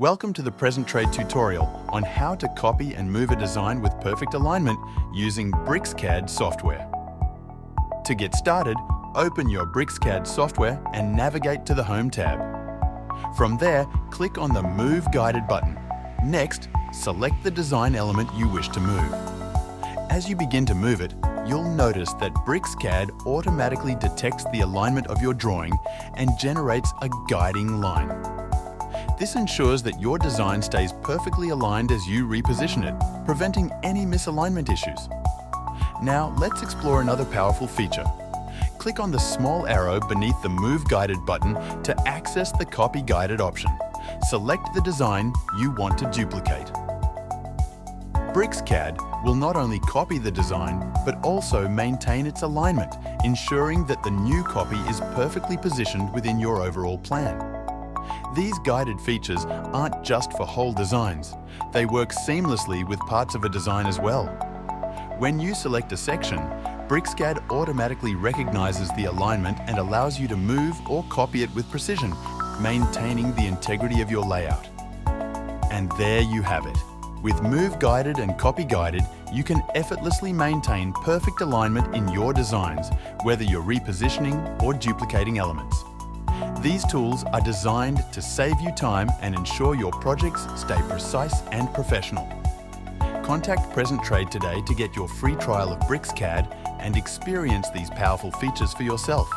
Welcome to the Present Trade tutorial on how to copy and move a design with perfect alignment using BricsCAD software. To get started, open your BricsCAD software and navigate to the Home tab. From there, click on the Move Guided button. Next, select the design element you wish to move. As you begin to move it, you'll notice that BricsCAD automatically detects the alignment of your drawing and generates a guiding line. This ensures that your design stays perfectly aligned as you reposition it, preventing any misalignment issues. Now, let's explore another powerful feature. Click on the small arrow beneath the Move Guided button to access the Copy Guided option. Select the design you want to duplicate. BricsCAD will not only copy the design, but also maintain its alignment, ensuring that the new copy is perfectly positioned within your overall plan. These guided features aren't just for whole designs. They work seamlessly with parts of a design as well. When you select a section, BricsCAD automatically recognizes the alignment and allows you to move or copy it with precision, maintaining the integrity of your layout. And there you have it. With Move Guided and Copy Guided, you can effortlessly maintain perfect alignment in your designs, whether you're repositioning or duplicating elements. These tools are designed to save you time and ensure your projects stay precise and professional. Contact Present Trade today to get your free trial of BricsCAD and experience these powerful features for yourself.